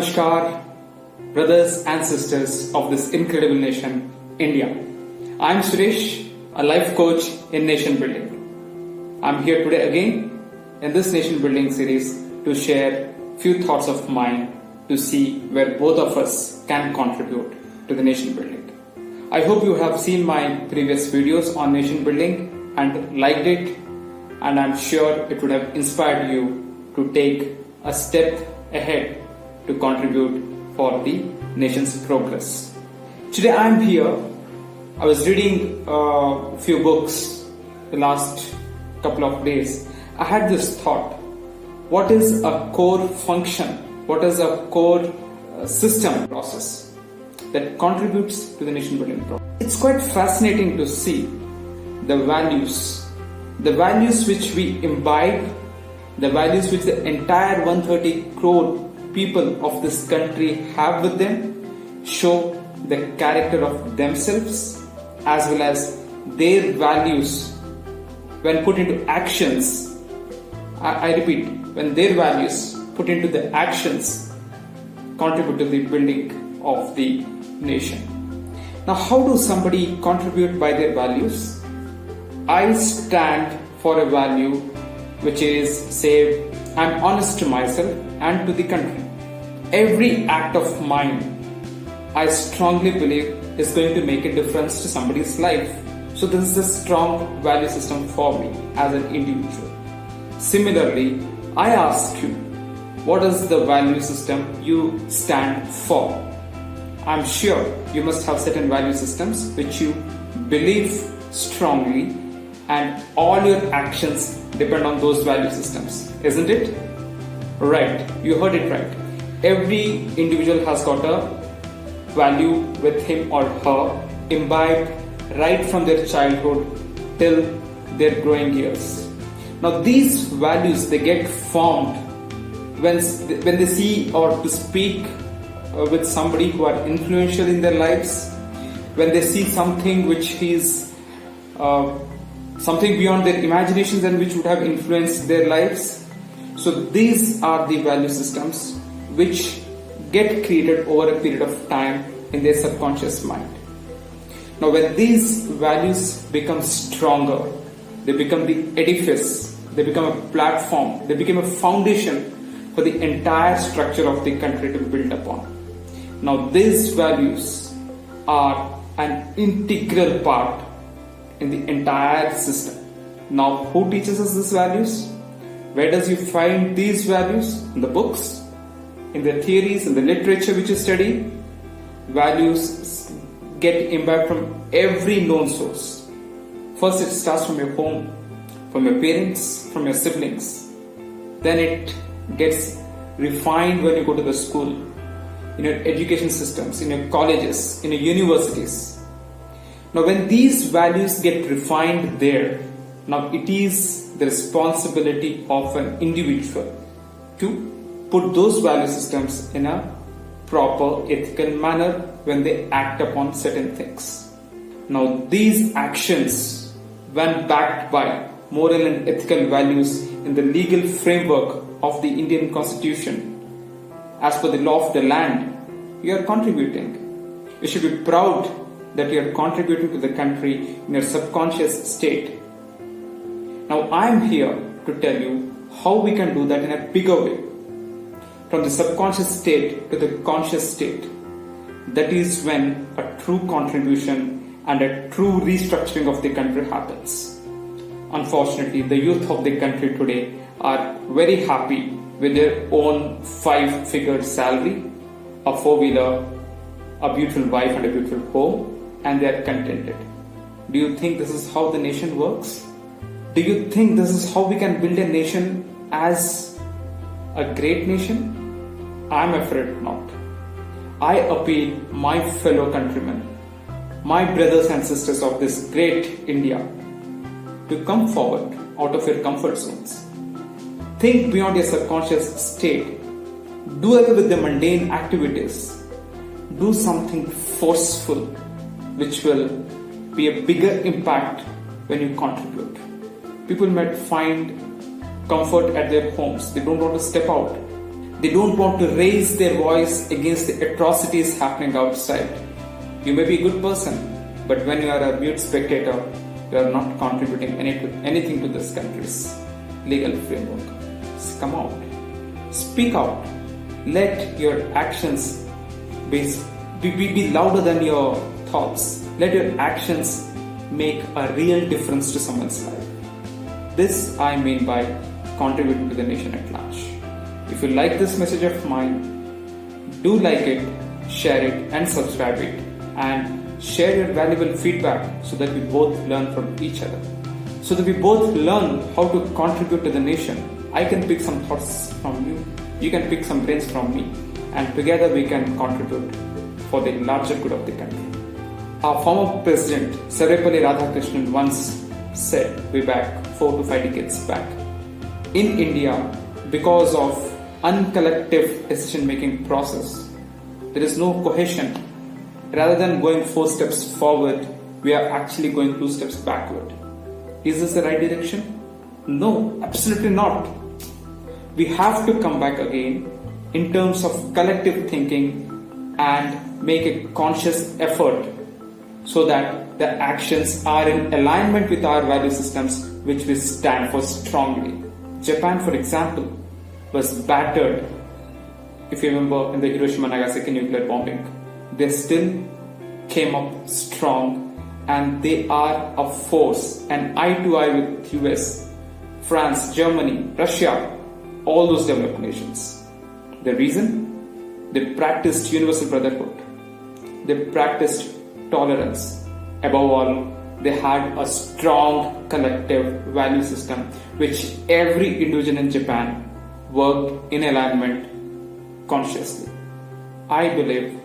Namaskar, brothers and sisters of this incredible nation, India. I'm Suresh, a life coach in nation building. I'm here today again in this nation building series to share few thoughts of mine to see where both of us can contribute to the nation building. I hope you have seen my previous videos on nation building and liked it, and I'm sure it would have inspired you to take a step ahead to contribute for the nation's progress. Today I'm here. I was reading a few books the last couple of days. I had this thought: what is a core function? What is a core system process that contributes to the nation building process? It's quite fascinating to see the values which we imbibe, the values which the entire 130 crore people of this country have with them, show the character of themselves as well as their values when put into actions. I repeat, when their values put into the actions contribute to the building of the nation. Now, how do somebody contribute by their values? I stand for a value which is, say, I'm honest to myself and to the country. Every act of mine, I strongly believe, is going to make a difference to somebody's life. So this is a strong value system for me as an individual. Similarly, I ask you, what is the value system you stand for? I'm sure you must have certain value systems which you believe strongly, and all your actions depend on those value systems, isn't it? Right, you heard it right. Every individual has got a value with him or her imbibed right from their childhood till their growing years. Now these values, they get formed when they see or to speak with somebody who are influential in their lives, when they see something which is something beyond their imaginations and which would have influenced their lives. So these are the value systems which get created over a period of time in their subconscious mind. Now when these values become stronger, they become the edifice, they become a platform, they become a foundation for the entire structure of the country to build upon. Now these values are an integral part in the entire system. Now who teaches us these values? Where does you find these values? In the books, in the theories, in the literature which you study. Values get imbibed from every known source. First it starts from your home, from your parents, from your siblings. Then it gets refined when you go to the school, in your education systems, in your colleges, in your universities. Now when these values get refined there, now it is the responsibility of an individual to put those value systems in a proper ethical manner when they act upon certain things. Now these actions, when backed by moral and ethical values in the legal framework of the Indian Constitution, as per the law of the land, you are contributing. You should be proud that you are contributing to the country in your subconscious state. Now I am here to tell you how we can do that in a bigger way. From the subconscious state to the conscious state. That is when a true contribution and a true restructuring of the country happens. Unfortunately, the youth of the country today are very happy with their own 5-figure salary, a 4-wheeler, a beautiful wife and a beautiful home, and they are contented. Do you think this is how the nation works? Do you think this is how we can build a nation as a great nation? I'm afraid not. I appeal my fellow countrymen, my brothers and sisters of this great India, to come forward out of your comfort zones. Think beyond your subconscious state. Do away with the mundane activities. Do something forceful which will be a bigger impact when you contribute. People might find comfort at their homes. They don't want to step out. They don't want to raise their voice against the atrocities happening outside. You may be a good person, but when you are a mute spectator, you are not contributing anything to this country's legal framework. Come out. Speak out. Let your actions be louder than your thoughts. Let your actions make a real difference to someone's life. This I mean by contributing to the nation at large. If you like this message of mine, do like it, share it and subscribe it, and share your valuable feedback so that we both learn from each other. So that we both learn how to contribute to the nation. I can pick some thoughts from you, you can pick some brains from me, and together we can contribute for the larger good of the country. Our former president, Sarvepalli Radhakrishnan, once said way back 4 to 5 decades back, in India, because of uncollective decision-making process, there is no cohesion. Rather than going 4 steps forward, we are actually going 2 steps backward. Is this the right direction? No, absolutely not. We have to come back again in terms of collective thinking and make a conscious effort so that the actions are in alignment with our value systems which we stand for strongly. Japan, for example, was battered, if you remember, in the Hiroshima-Nagasaki nuclear bombing. They still came up strong and they are a force, and eye to eye with US, France, Germany, Russia, all those developed nations. The reason? They practiced universal brotherhood. They practiced tolerance. Above all, they had a strong collective value system which every individual in Japan worked in alignment consciously. I believe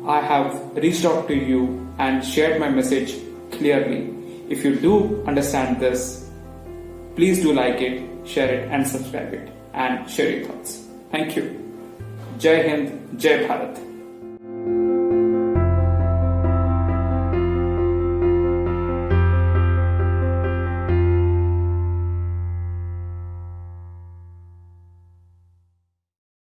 I have reached out to you and shared my message clearly. If you do understand this, please do like it, share it and subscribe it and share your thoughts. Thank you. Jai Hind, Jai Bharat.